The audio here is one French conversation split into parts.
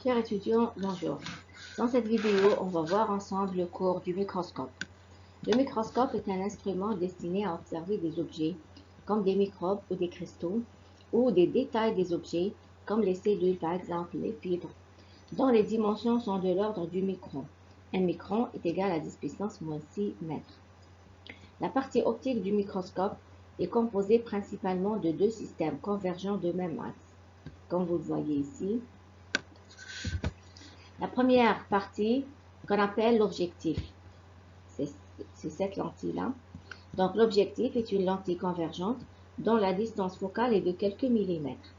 Chers étudiants, bonjour. Dans cette vidéo, on va voir ensemble le cours du microscope. Le microscope est un instrument destiné à observer des objets comme des microbes ou des cristaux ou des détails des objets comme les cellules par exemple, les fibres, dont les dimensions sont de l'ordre du micron. Un micron est égal à 10 puissance moins 6 mètres. La partie optique du microscope est composée principalement de deux systèmes convergents de même axe. Comme vous le voyez ici, la première partie qu'on appelle l'objectif, c'est cette lentille-là. Donc l'objectif est une lentille convergente dont la distance focale est de quelques millimètres,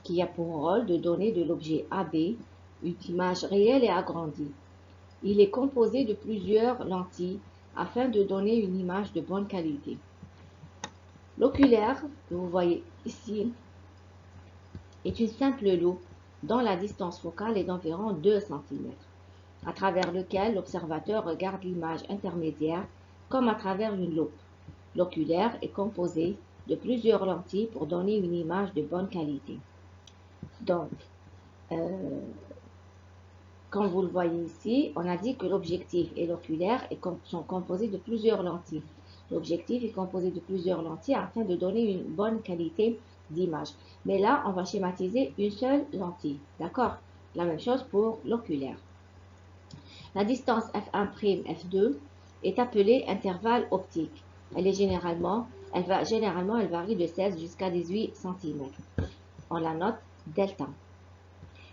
qui a pour rôle de donner de l'objet AB une image réelle et agrandie. Il est composé de plusieurs lentilles afin de donner une image de bonne qualité. L'oculaire, que vous voyez ici, est une simple loupe dont la distance focale est d'environ 2 cm, à travers lequel l'observateur regarde l'image intermédiaire comme à travers une loupe. L'oculaire est composé de plusieurs lentilles pour donner une image de bonne qualité. Donc, comme vous le voyez ici, on a dit que l'objectif et l'oculaire sont composés de plusieurs lentilles. L'objectif est composé de plusieurs lentilles afin de donner une bonne qualité d'image. Mais là, on va schématiser une seule lentille. D'accord? La même chose pour l'oculaire. La distance f1', f2 est appelée intervalle optique. Elle varie de 16 jusqu'à 18 cm. On la note delta.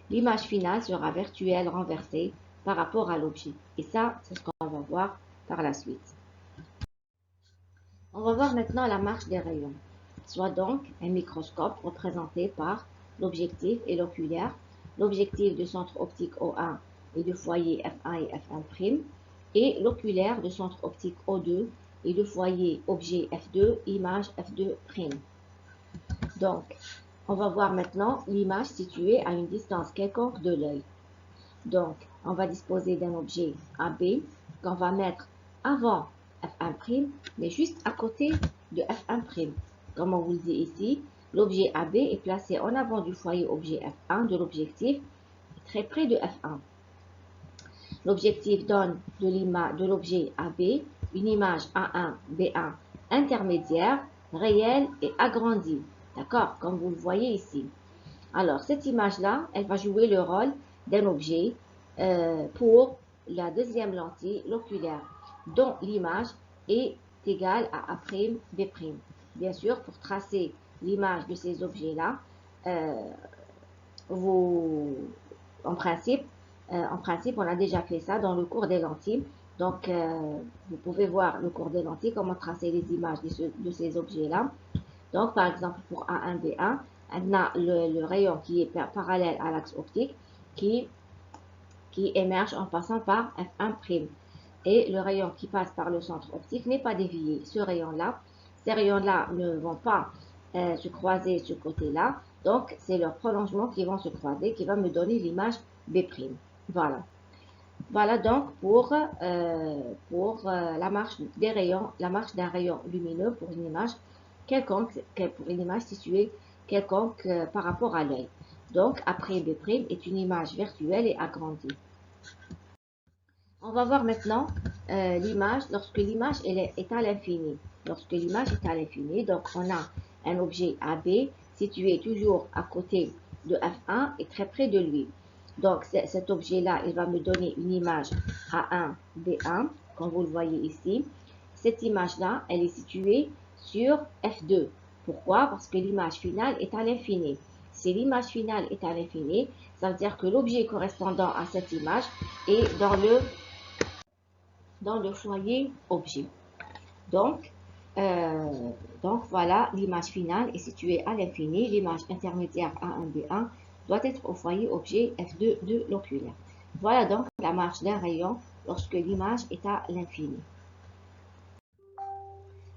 L'image finale sera virtuelle renversée par rapport à l'objet. Et ça, c'est ce qu'on va voir par la suite. On va voir maintenant la marche des rayons, soit donc un microscope représenté par l'objectif et l'oculaire, l'objectif de centre optique O1 et de foyer F1 et F1', et l'oculaire de centre optique O2 et de foyer objet F2, image F2'. Donc, on va voir maintenant l'image située à une distance quelconque de l'œil. Donc, on va disposer d'un objet AB qu'on va mettre avant F1', mais juste à côté de F1'. Comme on vous le dit ici, l'objet AB est placé en avant du foyer objet F1 de l'objectif, très près de F1. L'objectif donne de l'objet AB une image A1, B1 intermédiaire, réelle et agrandie. D'accord? Comme vous le voyez ici. Alors, cette image-là, elle va jouer le rôle d'un objet pour la deuxième lentille, l'oculaire, dont l'image est égale à A', B'. Bien sûr, pour tracer l'image de ces objets-là, en principe, on a déjà fait ça dans le cours des lentilles. Donc, vous pouvez voir le cours des lentilles, comment tracer les images de ces objets-là. Donc, par exemple, pour A1, B1, on a le rayon qui est parallèle à l'axe optique qui émerge en passant par F1'. Et le rayon qui passe par le centre optique n'est pas dévié. Ces rayons-là ne vont pas se croiser ce côté-là. Donc, c'est leur prolongement qui vont se croiser, qui va me donner l'image B'. Voilà. Voilà donc pour la marche des rayons, la marche d'un rayon lumineux pour une image quelconque, pour une image située quelconque par rapport à l'œil. Donc, après B' est une image virtuelle et agrandie. On va voir maintenant l'image lorsque l'image est à l'infini. Lorsque l'image est à l'infini, donc on a un objet AB situé toujours à côté de F1 et très près de lui. Donc cet objet-là, il va me donner une image A1, B1, comme vous le voyez ici. Cette image-là, elle est située sur F2. Pourquoi? Parce que l'image finale est à l'infini. Si l'image finale est à l'infini, ça veut dire que l'objet correspondant à cette image est dans le foyer objet. Donc voilà, l'image finale est située à l'infini. L'image intermédiaire A1, B1 doit être au foyer objet F2 de l'oculaire. Voilà donc la marche d'un rayon lorsque l'image est à l'infini.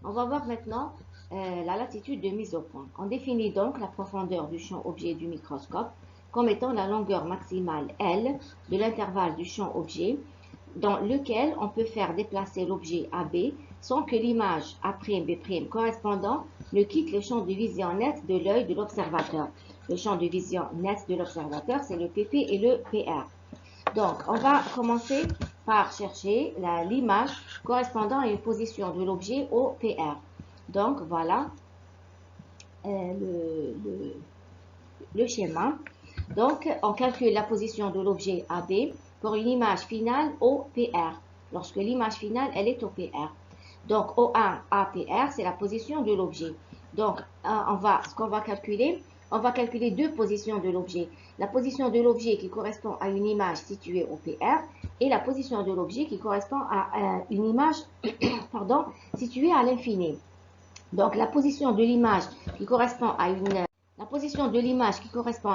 On va voir maintenant la latitude de mise au point. On définit donc la profondeur du champ objet du microscope comme étant la longueur maximale L de l'intervalle du champ objet dans lequel on peut faire déplacer l'objet AB sans que l'image A', B' correspondant ne quitte le champ de vision net de l'œil de l'observateur. le champ de vision net de l'observateur, c'est le PP et le PR. Donc, on va commencer par chercher l'image correspondant à une position de l'objet au PR. Donc, voilà le schéma. Donc, on calcule la position de l'objet AB pour une image finale au PR, lorsque l'image finale, elle est au PR. Donc, O1 APR, c'est la position de l'objet. Donc, ce qu'on va calculer, on va calculer deux positions de l'objet. La position de l'objet qui correspond à une image située au PR et la position de l'objet qui correspond à une image pardon, située à l'infini. Donc, la position de l'image qui correspond à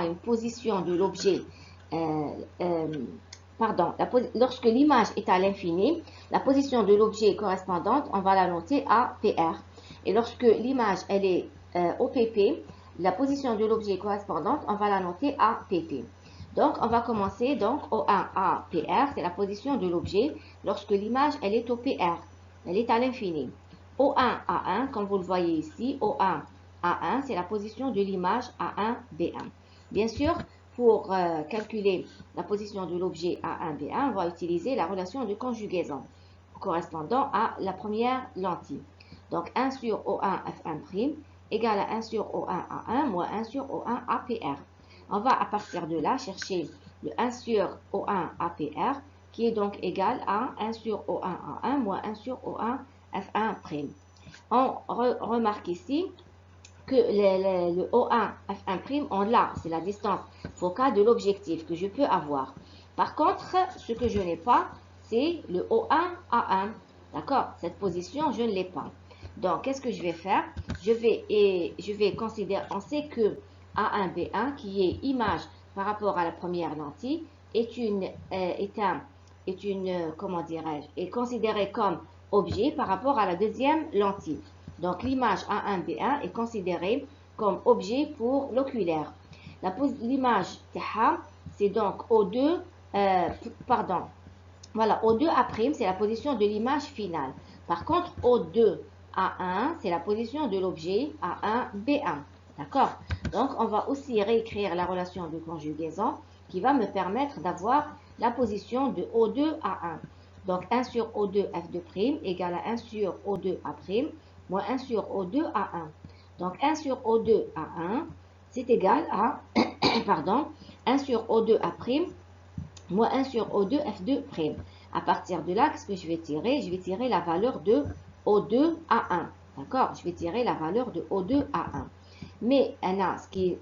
une position de l'objet, lorsque l'image est à l'infini, la position de l'objet correspondante, on va la noter à PR. Et lorsque l'image, elle est au PP, la position de l'objet correspondante, on va la noter à PP. Donc, on va commencer, donc, O1 à PR, c'est la position de l'objet lorsque l'image, elle est au PR, elle est à l'infini. O1 A1, comme vous le voyez ici, O1 A1, c'est la position de l'image A1 B1. Bien sûr, pour calculer la position de l'objet A1 B1, on va utiliser la relation de conjugaison correspondant à la première lentille. Donc 1 sur O1 F1' égale à 1 sur O1 A1 moins 1 sur O1 APR. On va à partir de là chercher le 1 sur O1 APR qui est donc égal à 1 sur O1 A1 moins 1 sur O1 F1'. On remarque ici que le O1 F1', on l'a, c'est la distance focale de l'objectif que je peux avoir. Par contre, ce que je n'ai pas, c'est le O1 A1. D'accord? Cette position, je ne l'ai pas. Donc, qu'est-ce que je vais faire? Je vais considérer, on sait que A1 B1, qui est image par rapport à la première lentille, est considérée comme objet par rapport à la deuxième lentille. Donc, l'image A1B1 est considérée comme objet pour l'oculaire. L'image TH, c'est donc O2, voilà, O2A', c'est la position de l'image finale. Par contre, O2A1, c'est la position de l'objet A1B1. D'accord? Donc, on va aussi réécrire la relation de conjugaison qui va me permettre d'avoir la position de O2A1. Donc, 1 sur O2F2' égale à 1 sur O2A' moins 1 sur O2A1. Donc, 1 sur O2A1, c'est égal à 1 sur O2A' moins 1 sur O2F2'. À partir de là, qu'est-ce que je vais tirer? Je vais tirer la valeur de O2A1. D'accord? Je vais tirer la valeur de O2A1. Mais là, ce qui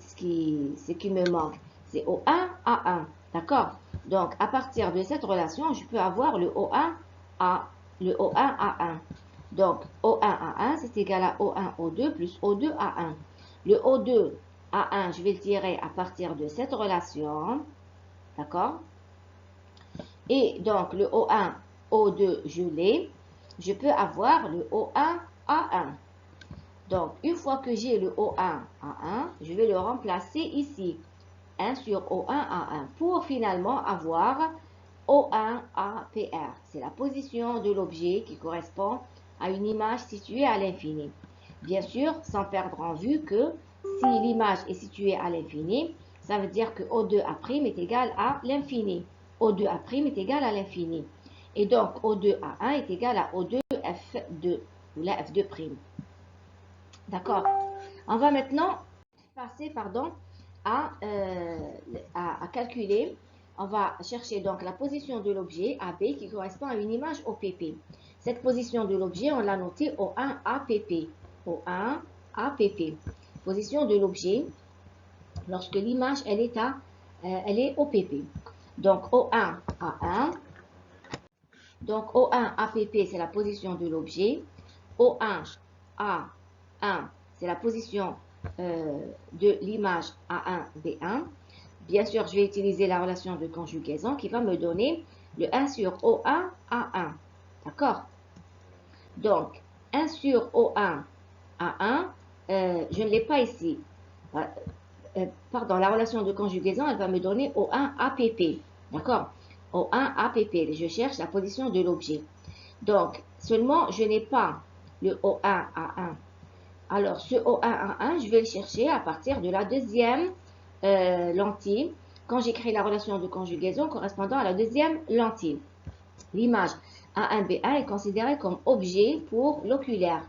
me manque, c'est O1A1. D'accord? Donc, à partir de cette relation, je peux avoir le O1A1. Donc, O1A1, c'est égal à O1O2 plus O2A1. Le O2A1, je vais le tirer à partir de cette relation. D'accord? Et donc, le O1O2, je l'ai. Je peux avoir le O1A1. Donc, une fois que j'ai le O1A1, je vais le remplacer ici. 1 sur O1A1 pour finalement avoir O1APR. C'est la position de l'objet qui correspond à une image située à l'infini. Bien sûr, sans perdre en vue que si l'image est située à l'infini, ça veut dire que O2A' est égal à l'infini. O2A' est égal à l'infini. Et donc, O2A1 est égal à O2F2 ou la F2'. D'accord? On va maintenant passer, à calculer. On va chercher donc la position de l'objet AB qui correspond à une image au PP. Cette position de l'objet, on l'a notée au 1 APP. Au 1 APP. Position de l'objet lorsque l'image elle est au PP. Donc au 1 A1. Donc au 1 APP, c'est la position de l'objet. Au 1 A1, c'est la position de l'image A1B1. Bien sûr, je vais utiliser la relation de conjugaison qui va me donner le 1 sur O1 A1. D'accord? Donc, 1 sur O1 A1, je ne l'ai pas ici. La relation de conjugaison, elle va me donner O1 APP. D'accord? O1 APP. Je cherche la position de l'objet. Donc, seulement, je n'ai pas le O1 A1. Alors, ce O1 A1, je vais le chercher à partir de la deuxième lentille quand j'écris la relation de conjugaison correspondant à la deuxième lentille. L'image A1B1 est considérée comme objet pour l'oculaire.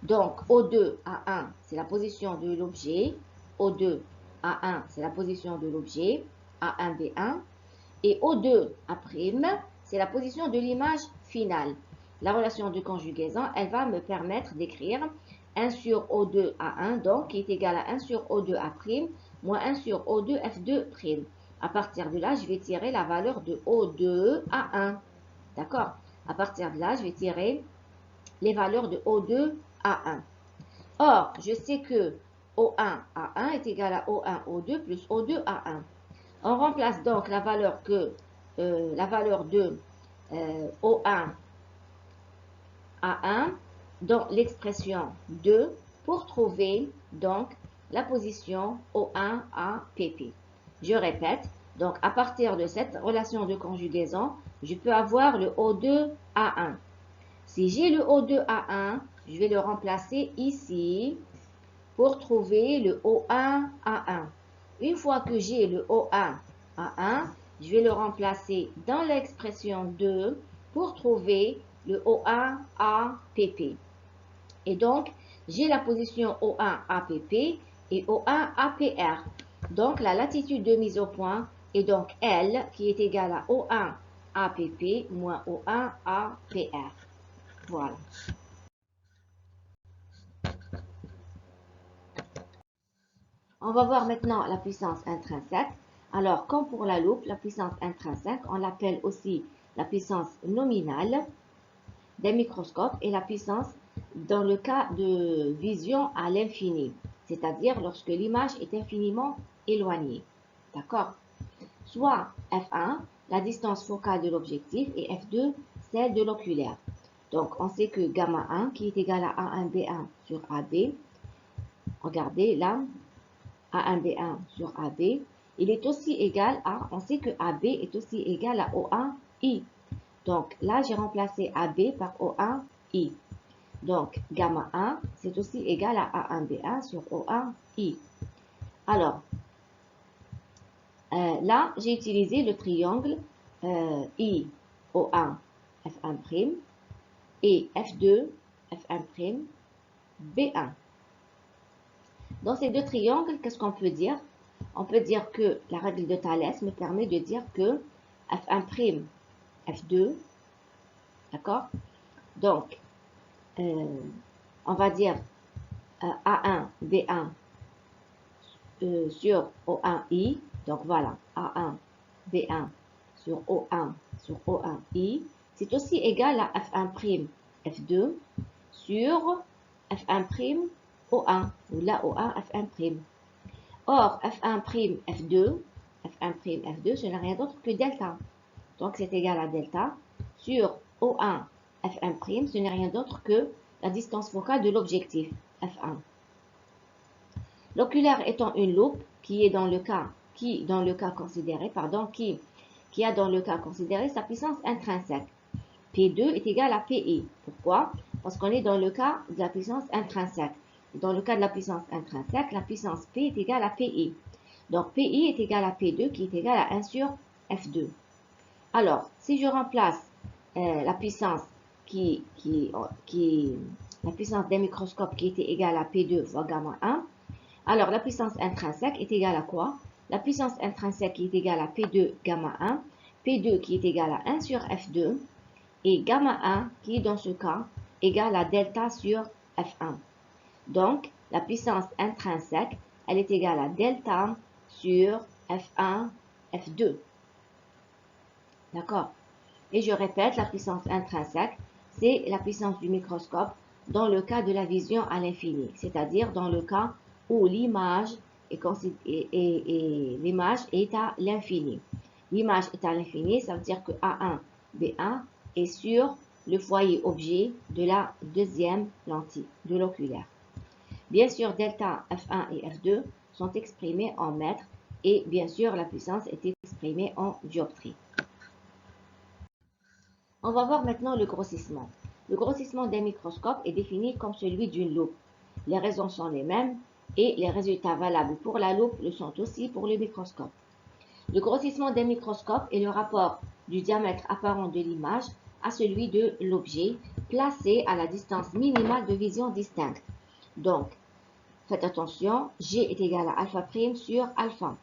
Donc, O2A1, c'est la position de l'objet. O2A1, c'est la position de l'objet. A1B1. Et O2A', c'est la position de l'image finale. La relation de conjugaison, elle va me permettre d'écrire 1 sur O2A1, donc qui est égal à 1 sur O2A', moins 1 sur O2F2'. À partir de là, je vais tirer la valeur de O2A1. D'accord? À partir de là, je vais tirer les valeurs de O2A1. Or, je sais que O1A1 est égal à O1O2 plus O2A1. On remplace donc la valeur de O1A1 dans l'expression 2 pour trouver donc la position O1APP. Je répète, donc à partir de cette relation de conjugaison, je peux avoir le O2A1. Si j'ai le O2A1, je vais le remplacer ici pour trouver le O1A1. Une fois que j'ai le O1A1, je vais le remplacer dans l'expression 2 pour trouver le O1APP. Et donc, j'ai la position O1APP et O1APR. Donc, la latitude de mise au point est donc L qui est égale à O1APP moins O1APR. Voilà. On va voir maintenant la puissance intrinsèque. Alors, comme pour la loupe, la puissance intrinsèque, on l'appelle aussi la puissance nominale des microscopes et la puissance dans le cas de vision à l'infini, c'est-à-dire lorsque l'image est infiniment éloignée. D'accord? Soit F1, la distance focale de l'objectif, et F2, celle de l'oculaire. Donc, on sait que gamma 1, qui est égal à A1B1 sur AB, regardez là, A1B1 sur AB, il est aussi égal à, on sait que AB est aussi égal à O1I. Donc là, j'ai remplacé AB par O1I. Donc gamma 1, c'est aussi égal à A1B1 sur O1I. Alors, là, j'ai utilisé le triangle I, O1, F1' et F2, F1', B1. Dans ces deux triangles, qu'est-ce qu'on peut dire? On peut dire que la règle de Thalès me permet de dire que F1', F2, d'accord? Donc, on va dire A1, B1 sur O1I. Donc voilà, A1, B1 sur O1 sur O1I. C'est aussi égal à F1', F2 sur F1', O1, ou là O1, F1'. Or, F1', F2, F1', F2, ce n'est rien d'autre que delta. Donc, c'est égal à delta sur O1, F1', ce n'est rien d'autre que la distance focale de l'objectif, F1. L'oculaire étant une loupe qui a dans le cas considéré sa puissance intrinsèque. P2 est égal à PI. Pourquoi? Parce qu'on est dans le cas de la puissance intrinsèque. Dans le cas de la puissance intrinsèque, la puissance P est égale à PI. Donc PI est égal à P2 qui est égal à 1 sur F2. Alors, si je remplace la puissance la puissance des microscopes qui était égale à P2 fois gamma 1, alors la puissance intrinsèque est égale à quoi? La puissance intrinsèque est égale à P2 gamma 1, P2 qui est égal à 1 sur F2, et gamma 1 qui dans ce cas égale à delta sur F1. Donc, la puissance intrinsèque, elle est égale à delta sur F1, F2. D'accord? Et je répète, la puissance intrinsèque, c'est la puissance du microscope dans le cas de la vision à l'infini, c'est-à-dire dans le cas où l'image est à l'infini. L'image est à l'infini, ça veut dire que A1, B1 est sur le foyer objet de la deuxième lentille, de l'oculaire. Bien sûr, delta, F1 et F2 sont exprimés en mètres et bien sûr, la puissance est exprimée en dioptrie. On va voir maintenant le grossissement. Le grossissement des microscopes est défini comme celui d'une loupe. Les raisons sont les mêmes. et les résultats valables pour la loupe le sont aussi pour le microscope. Le grossissement d'un microscope est le rapport du diamètre apparent de l'image à celui de l'objet placé à la distance minimale de vision distincte. Donc, faites attention, G est égal à alpha prime sur alpha.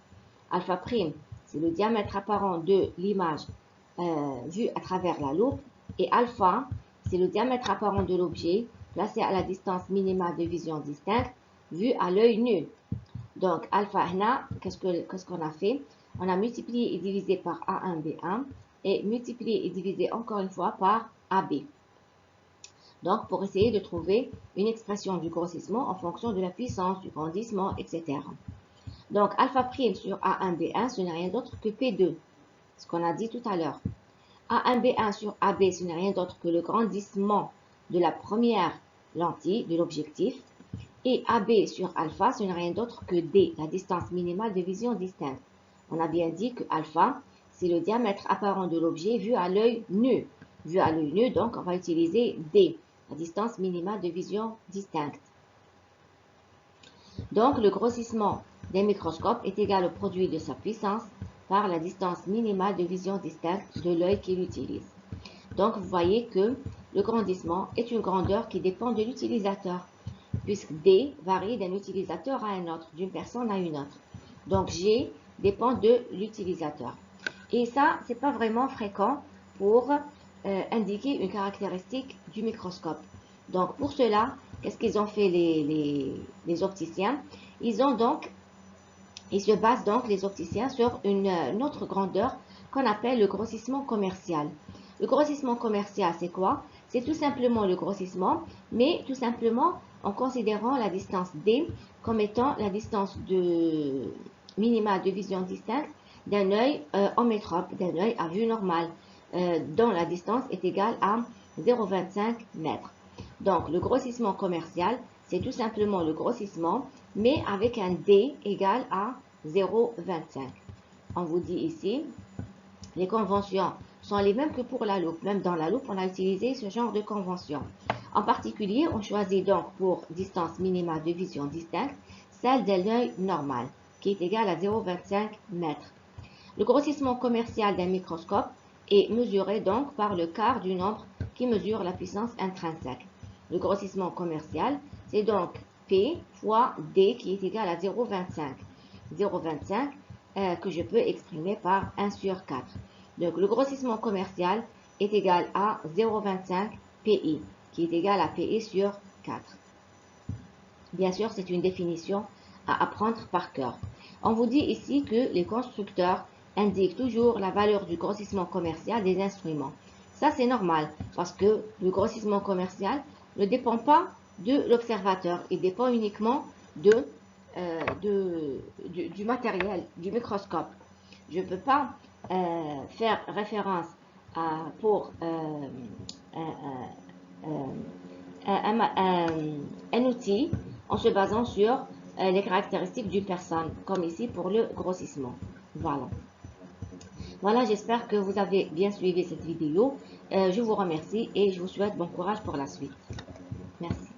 Alpha prime, c'est le diamètre apparent de l'image vue à travers la loupe. Et alpha, c'est le diamètre apparent de l'objet placé à la distance minimale de vision distincte vue à l'œil nu. Donc, alpha, qu'est-ce qu'on a fait? On a multiplié et divisé par A1, B1 et multiplié et divisé encore une fois par AB. Donc, pour essayer de trouver une expression du grossissement en fonction de la puissance, du grandissement, etc. Donc, alpha prime sur A1, B1, ce n'est rien d'autre que P2, ce qu'on a dit tout à l'heure. A1, B1 sur AB, ce n'est rien d'autre que le grandissement de la première lentille de l'objectif. Et AB sur alpha, ce n'est rien d'autre que D, la distance minimale de vision distincte. On a bien dit que alpha, c'est le diamètre apparent de l'objet vu à l'œil nu. Vu à l'œil nu, donc on va utiliser D, la distance minimale de vision distincte. Donc le grossissement d'un microscope est égal au produit de sa puissance par la distance minimale de vision distincte de l'œil qu'il utilise. Donc vous voyez que le grandissement est une grandeur qui dépend de l'utilisateur, puisque D varie d'un utilisateur à un autre, d'une personne à une autre. Donc G dépend de l'utilisateur. Et ça, c'est pas vraiment fréquent pour indiquer une caractéristique du microscope. Donc pour cela, qu'est-ce qu'ils ont fait les opticiens? Ils se basent donc les opticiens sur une autre grandeur qu'on appelle le grossissement commercial. Le grossissement commercial, c'est quoi? C'est tout simplement le grossissement, mais tout simplement en considérant la distance D comme étant la distance minimale de vision distincte d'un œil en métrope, d'un œil à vue normale, dont la distance est égale à 0,25 mètres. Donc, le grossissement commercial, c'est tout simplement le grossissement, mais avec un D égal à 0,25. On vous dit ici, les conventions sont les mêmes que pour la loupe. Même dans la loupe, on a utilisé ce genre de convention. En particulier, on choisit donc pour distance minimale de vision distincte, celle de l'œil normal, qui est égale à 0,25 mètres. Le grossissement commercial d'un microscope est mesuré donc par le quart du nombre qui mesure la puissance intrinsèque. Le grossissement commercial, c'est donc P fois D qui est égal à 0,25. 0,25 que je peux exprimer par 1 sur 4. Donc le grossissement commercial est égal à 0,25 PI, qui est égal à PI sur 4. Bien sûr, c'est une définition à apprendre par cœur. On vous dit ici que les constructeurs indiquent toujours la valeur du grossissement commercial des instruments. Ça, c'est normal, parce que le grossissement commercial ne dépend pas de l'observateur, il dépend uniquement du matériel, du microscope. Je ne peux pas faire référence pour un outil en se basant sur les caractéristiques d'une personne, comme ici pour le grossissement. Voilà. Voilà, j'espère que vous avez bien suivi cette vidéo. Je vous remercie et je vous souhaite bon courage pour la suite. Merci.